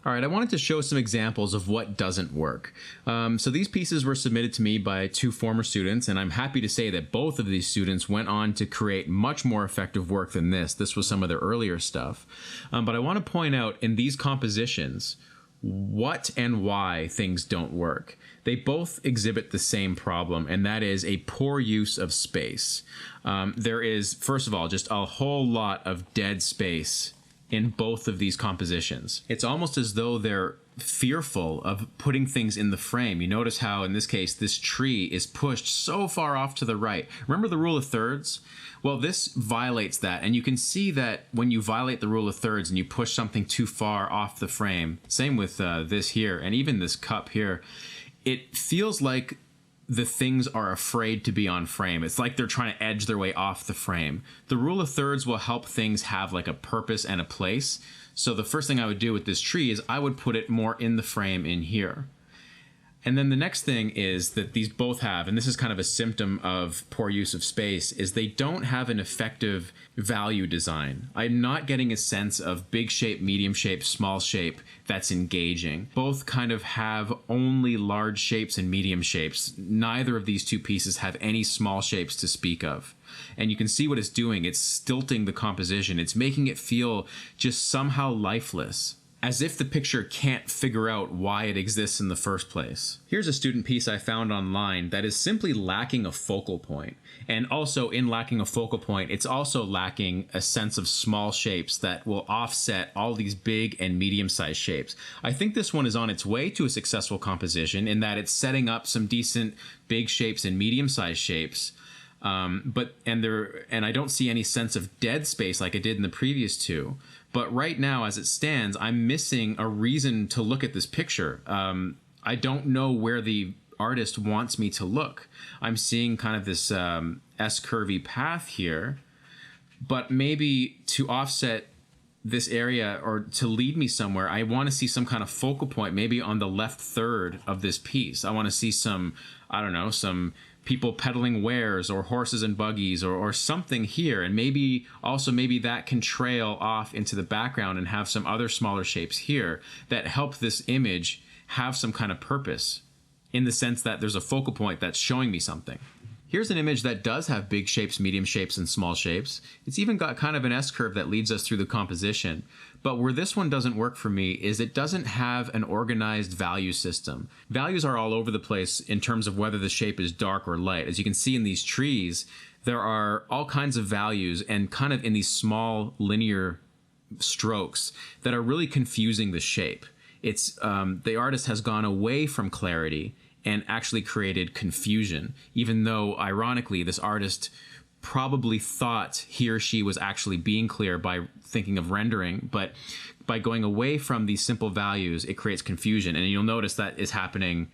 All right, I wanted to show some examples of what doesn't work. So these pieces were submitted to me by two former students, and I'm happy to say that both of these students went on to create much more effective work than this. This was some of their earlier stuff. But I want to point out in these compositions what and why things don't work. They both exhibit the same problem, and that is a poor use of space. There is, first of all, just a whole lot of dead space in both of these compositions. It's almost as though they're fearful of putting things in the frame. You notice how, in this case, this tree is pushed so far off to the right. Remember the rule of thirds? Well, this violates that, and you can see that when you violate the rule of thirds and you push something too far off the frame, same with this here, and even this cup here, it feels like the things are afraid to be on frame. It's like they're trying to edge their way off the frame. The rule of thirds will help things have like a purpose and a place. So the first thing I would do with this tree is I would put it more in the frame in here. And then the next thing is that these both have, and this is kind of a symptom of poor use of space, is they don't have an effective value design. I'm not getting a sense of big shape, medium shape, small shape that's engaging. Both kind of have only large shapes and medium shapes. Neither of these two pieces have any small shapes to speak of. And you can see what it's doing. It's stilting the composition. It's making it feel just somehow lifeless, as if the picture can't figure out why it exists in the first place. Here's a student piece I found online that is simply lacking a focal point. And also in lacking a focal point, it's also lacking a sense of small shapes that will offset all these big and medium-sized shapes. I think this one is on its way to a successful composition in that it's setting up some decent big shapes and medium-sized shapes. And I don't see any sense of dead space like I did in the previous two. But right now, as it stands, I'm missing a reason to look at this picture. I don't know where the artist wants me to look. I'm seeing kind of this S-curvy path here, but maybe to offset this area or to lead me somewhere, I want to see some kind of focal point, maybe on the left third of this piece. I want to see some, I don't know, some people peddling wares or horses and buggies or something here. And maybe that can trail off into the background and have some other smaller shapes here that help this image have some kind of purpose in the sense that there's a focal point that's showing me something. Here's an image that does have big shapes, medium shapes, and small shapes. It's even got kind of an S-curve that leads us through the composition. But where this one doesn't work for me is it doesn't have an organized value system. Values are all over the place in terms of whether the shape is dark or light. As you can see in these trees, there are all kinds of values and kind of in these small linear strokes that are really confusing the shape. It's the artist has gone away from clarity and actually created confusion, even though, ironically, this artist probably thought he or she was actually being clear by thinking of rendering, but by going away from these simple values, it creates confusion. And you'll notice that is happening,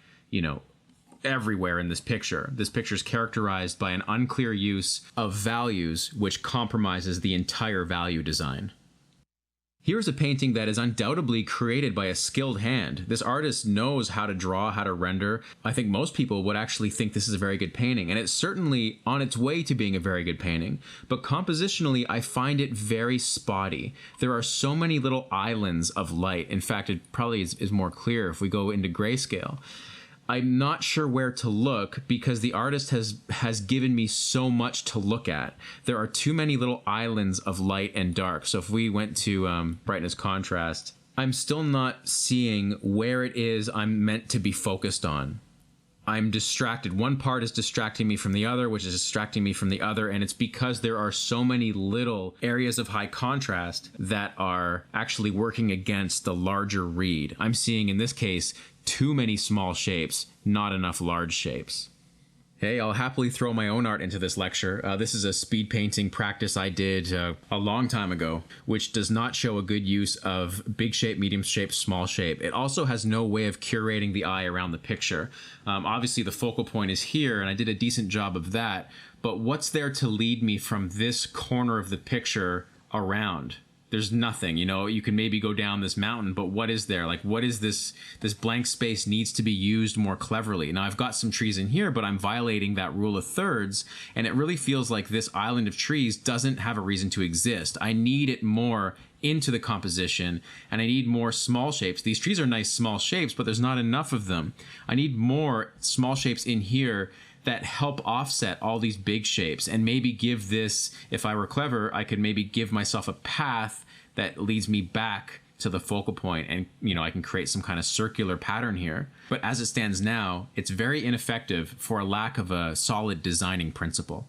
everywhere in this picture. This picture is characterized by an unclear use of values, which compromises the entire value design. Here's a painting that is undoubtedly created by a skilled hand. This artist knows how to draw, how to render. I think most people would actually think this is a very good painting, and it's certainly on its way to being a very good painting. But compositionally, I find it very spotty. There are so many little islands of light. In fact, it probably is more clear if we go into grayscale. I'm not sure where to look because the artist has given me so much to look at. There are too many little islands of light and dark. So if we went to brightness contrast, I'm still not seeing where it is I'm meant to be focused on. I'm distracted. One part is distracting me from the other, which is distracting me from the other, and it's because there are so many little areas of high contrast that are actually working against the larger read. I'm seeing, in this case, too many small shapes, not enough large shapes. Hey, I'll happily throw my own art into this lecture. This is a speed painting practice I did a long time ago, which does not show a good use of big shape, medium shape, small shape. It also has no way of curating the eye around the picture. Obviously, the focal point is here, and I did a decent job of that, but what's there to lead me from this corner of the picture around? there's nothing. You can maybe go down this mountain, but what is there? Like, what is this blank space needs to be used more cleverly. Now I've got some trees in here, but I'm violating that rule of thirds, and it really feels like this island of trees doesn't have a reason to exist. I need it more into the composition, and I need more small shapes. These trees are nice small shapes, but there's not enough of them. I need more small shapes in here that help offset all these big shapes, and maybe give this, if I were clever, I could maybe give myself a path that leads me back to the focal point, and I can create some kind of circular pattern here. But as it stands now, it's very ineffective for a lack of a solid designing principle.